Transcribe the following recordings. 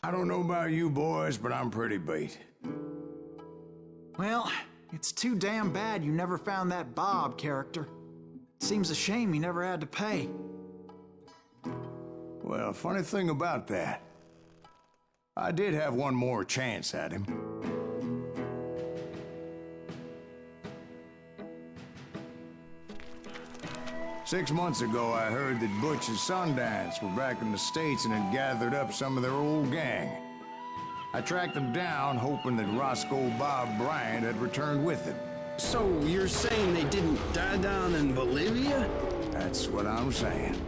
I don't know about you boys, but I'm pretty beat. Well, it's too damn bad you never found that Bob character. Seems a shame you never had to pay. Well, funny thing about that, I did have one more chance at him. Six months ago, I heard that Butch and Sundance were back in the States and had gathered up some of their old gang. I tracked them down, hoping that Rustling Bob Bryant had returned with them. So you're saying they didn't die down in Bolivia? That's what I'm saying.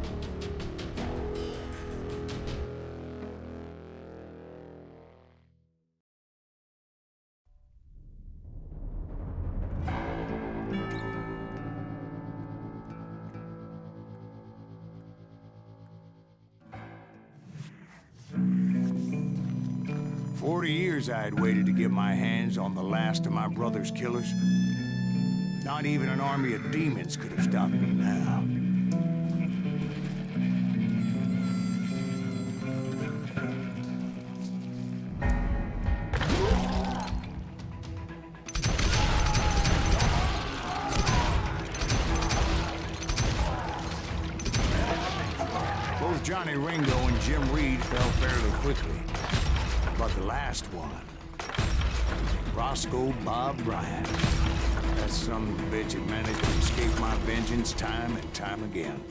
Years I had waited to get my hands on the last of my brother's killers. Not even an army of demons could have stopped me now. Both Johnny Ringo and Jim Reed fell fairly quickly. But the last one, Rustling Bob Bryant, that son of a bitch had managed to escape my vengeance time and time again.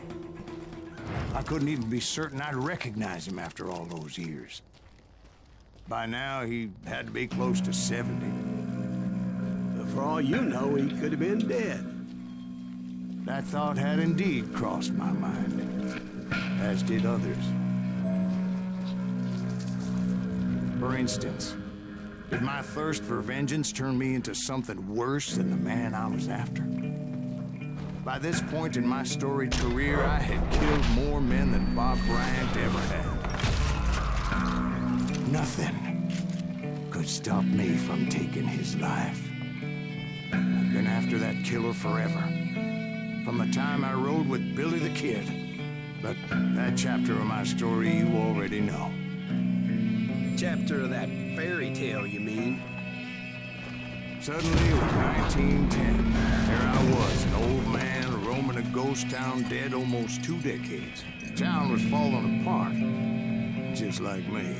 I couldn't even be certain I'd recognize him after all those years. By now, he had to be close to 70. But for all you know, he could have been dead. That thought had indeed crossed my mind, as did others. For instance, did my thirst for vengeance turn me into something worse than the man I was after? By this point in my storied career, I had killed more men than Bob Bryant ever had. Nothing could stop me from taking his life. I've been after that killer forever, from the time I rode with Billy the Kid. But that chapter of my story you already know. Chapter of that fairy tale, you mean? Suddenly, it was 1910. There I was, an old man roaming a ghost town dead almost 2 decades. The town was falling apart, just like me.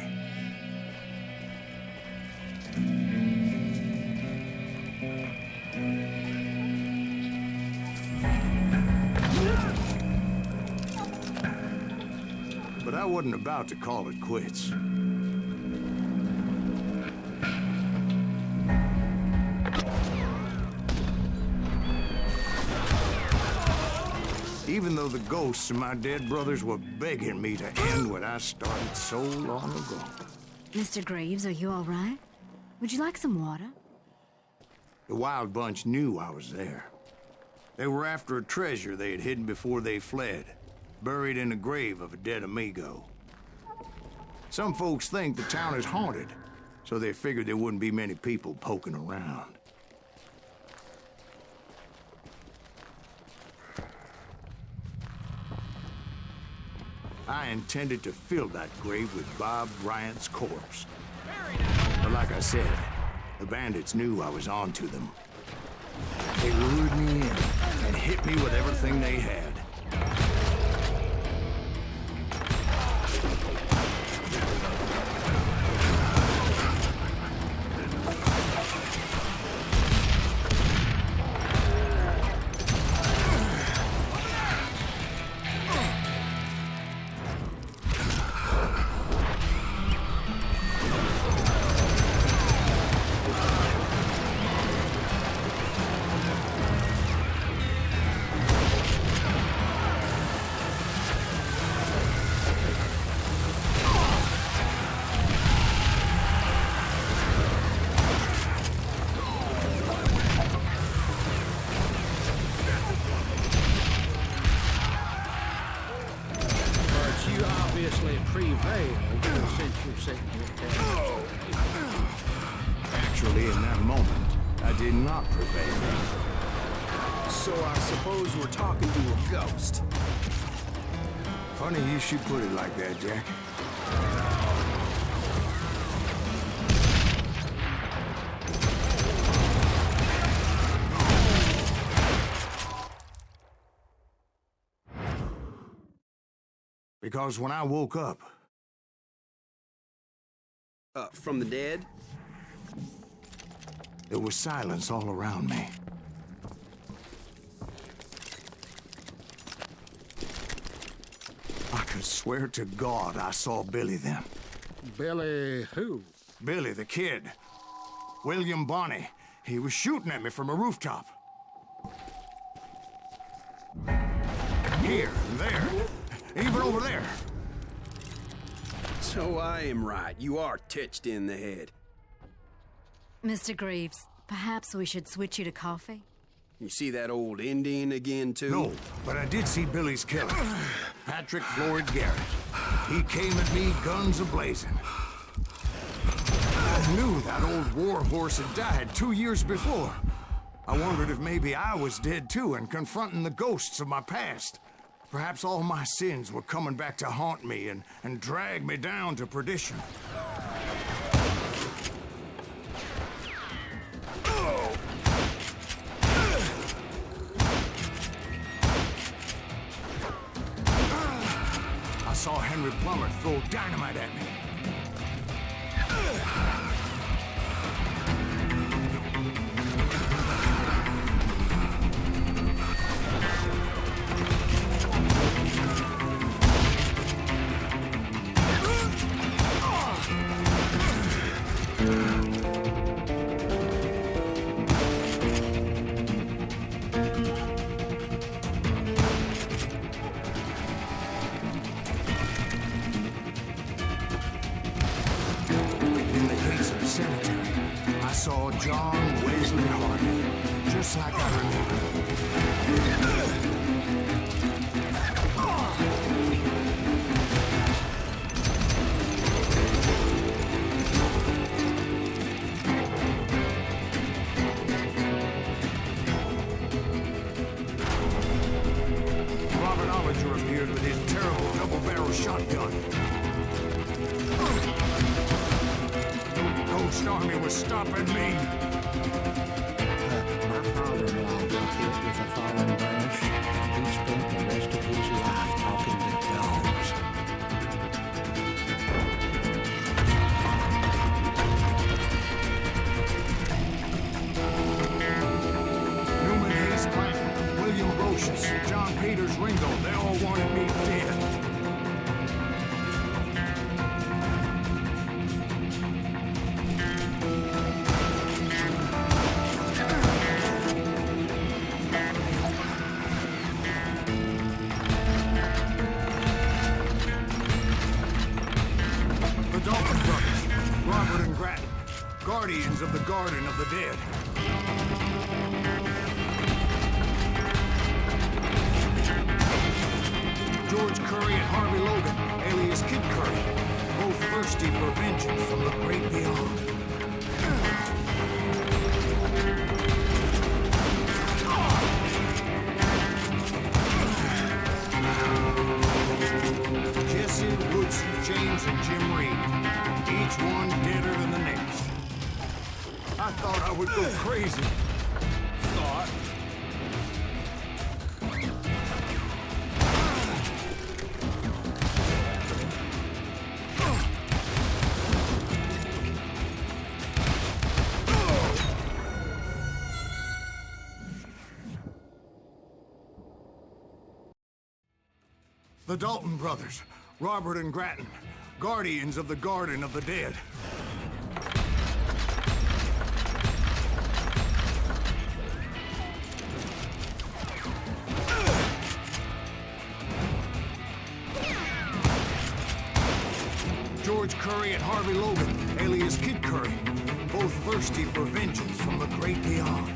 But I wasn't about to call it quits. Even though the ghosts of my dead brothers were begging me to end what I started so long ago. Mr. Greaves, are you all right? Would you like some water? The Wild Bunch knew I was there. They were after a treasure they had hidden before they fled, buried in the grave of a dead amigo. Some folks think the town is haunted, so they figured there wouldn't be many people poking around. I intended to fill that grave with Bob Bryant's corpse. But like I said, the bandits knew I was onto them. They lured me in and hit me with everything they had. Actually, in that moment, I did not prevail. So I suppose we're talking to a ghost. Funny you should put it like that, Jack. Because when I woke up... From the dead? There was silence all around me. I could swear to God I saw Billy then. Billy who? Billy the Kid. William Bonney. He was shooting at me from a rooftop. Here and there. Even over there. So I am right. You are touched in the head. Mr. Greaves, perhaps we should switch you to coffee? You see that old Indian again, too? No, but I did see Billy's killer. Patrick Floyd Garrett. He came at me guns a-blazing. I knew that old war horse had died 2 years before. I wondered if maybe I was dead too and confronting the ghosts of my past. Perhaps all my sins were coming back to haunt me and drag me down to perdition. I saw Henry Plummer throw dynamite at me. I saw John Wesley Hardin, just like I remember. Robert Ollinger appeared with his terrible double-barrel shotgun. Ghost Army was stopping me. My father-in-law got hit with a fallen branch. He spent the rest of his life talking to dogs. Newman Haynes Clanton, William Brocius, John Peters Ringo, they all wanted me dead. Guardians of the Garden of the Dead. George Curry and Harvey Logan, alias Kid Curry, both thirsty for vengeance from the great beyond. Jesse, Woodson, James, and Jim Reed, each one deader than the next. I thought I would go crazy. Thought? The Dalton brothers, Robert and Grattan, guardians of the Garden of the Dead. George Curry and Harvey Logan, alias Kid Curry, both thirsty for vengeance from the great beyond.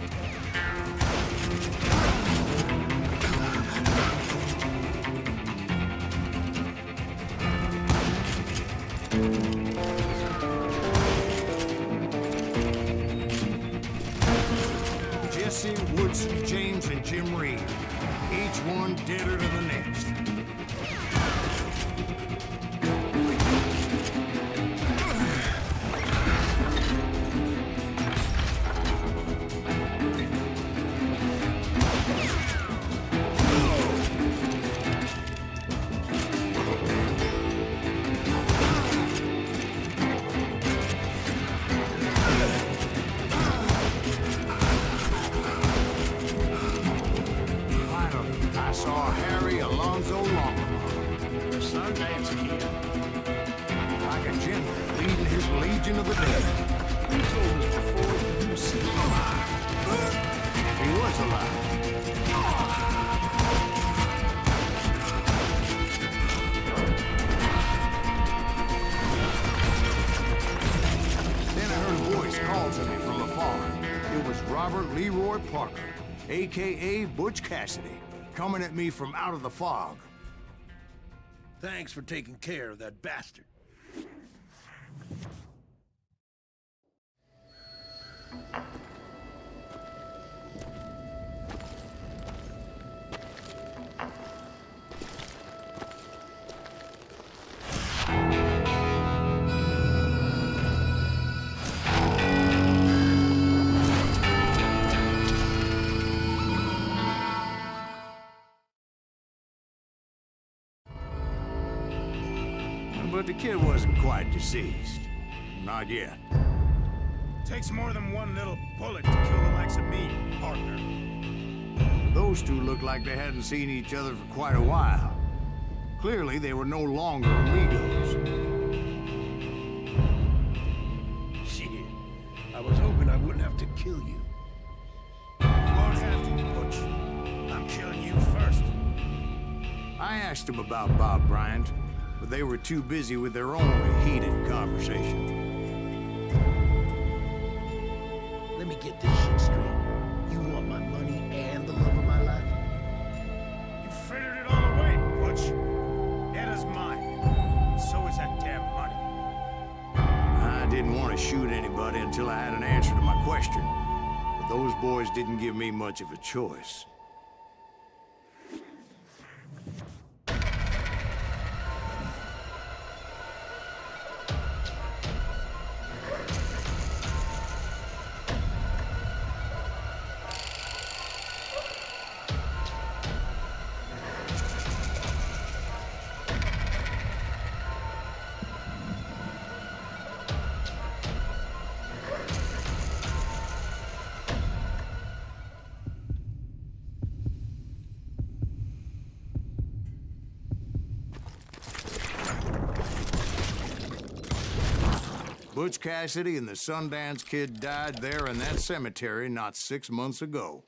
Jesse, Woodson, James, and Jim Reed, each one deader than the next. legend of the dead. You told us before that you see alive. He was alive. Then I heard a voice call to me from afar. It was Robert Leroy Parker, a.k.a. Butch Cassidy, coming at me from out of the fog. Thanks for taking care of that bastard. But the kid wasn't quite deceased. Not yet. Takes more than one little bullet to kill the likes of me, partner. Those two looked like they hadn't seen each other for quite a while. Clearly, they were no longer amigos. Shit. I was hoping I wouldn't have to kill you. You won't have to, Butch. I'm killing you first. I asked them about Bob Bryant, but they were too busy with their own heated conversation. Let me get this shit straight. You want my money and the love of my life? You figured it all away, Butch. Anna's mine. So is that damn money. I didn't want to shoot anybody until I had an answer to my question, but those boys didn't give me much of a choice. Butch Cassidy and the Sundance Kid died there in that cemetery not 6 months ago.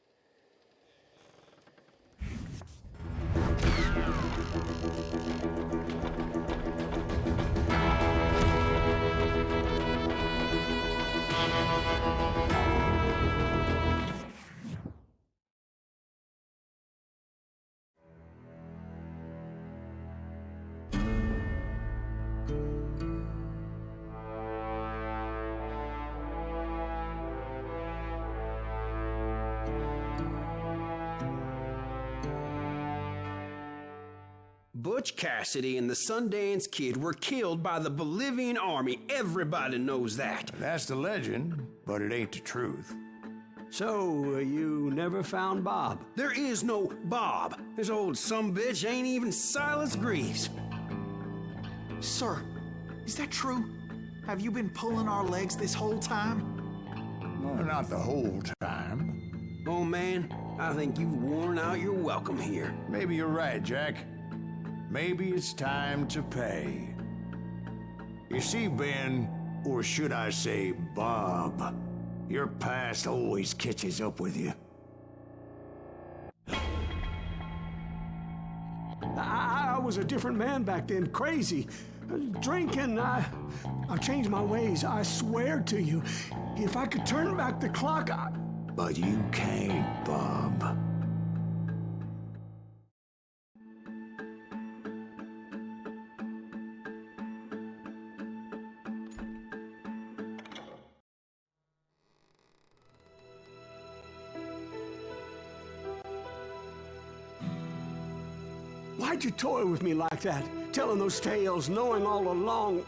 Butch Cassidy and the Sundance Kid were killed by the Bolivian army. Everybody knows that. That's the legend, but it ain't the truth. So, you never found Bob? There is no Bob. This old sumbitch ain't even Silas Greaves. Sir, is that true? Have you been pulling our legs this whole time? Well, not the whole time. Oh, man, I think you've worn out your welcome here. Maybe you're right, Jack. Maybe it's time to pay. You see, Ben, or should I say Bob, your past always catches up with you. I was a different man back then, crazy. Drinking, I've changed my ways, I swear to you. If I could turn back the clock, But you can't, Bob. Why'd you toy with me like that? Telling those tales, knowing all along.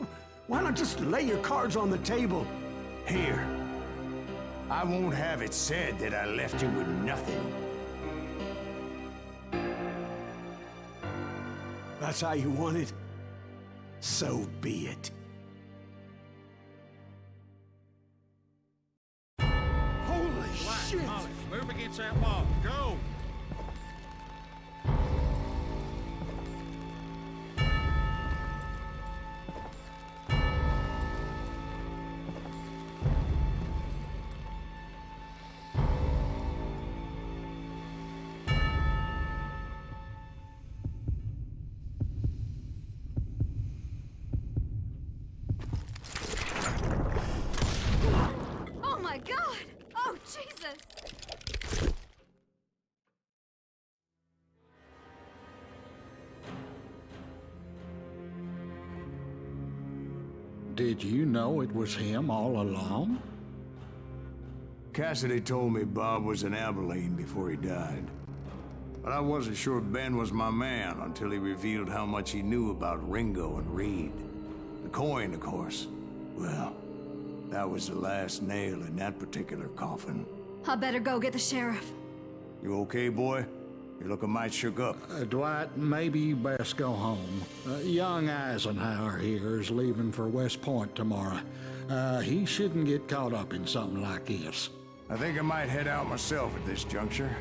Why not just lay your cards on the table? Here. I won't have it said that I left you with nothing. That's how you want it? So be it. Holy shit! Molly, move against that wall. Go! Jesus! Did you know it was him all along? Cassidy told me Bob was in Abilene before he died. But I wasn't sure Ben was my man until he revealed how much he knew about Ringo and Reed. The coin, of course. Well, that was the last nail in that particular coffin. I better go get the sheriff. You okay, boy? You're looking mighty shook up. Dwight, maybe you best go home. Young Eisenhower here is leaving for West Point tomorrow. He shouldn't get caught up in something like this. I think I might head out myself at this juncture.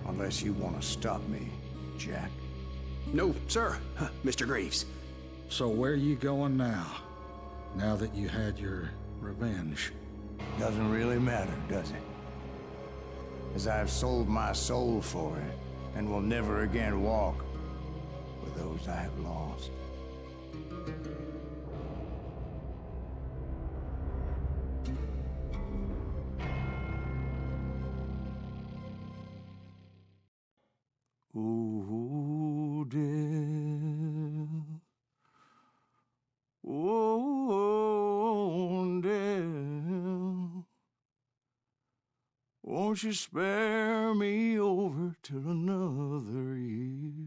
Unless you want to stop me, Jack. No, sir, Mr. Greaves. So where you going now? Now that you had your revenge? Doesn't really matter, does it? As I've sold my soul for it, and will never again walk with those I have lost. Ooh, dear. Oh, dear. Won't you spare me over till another year?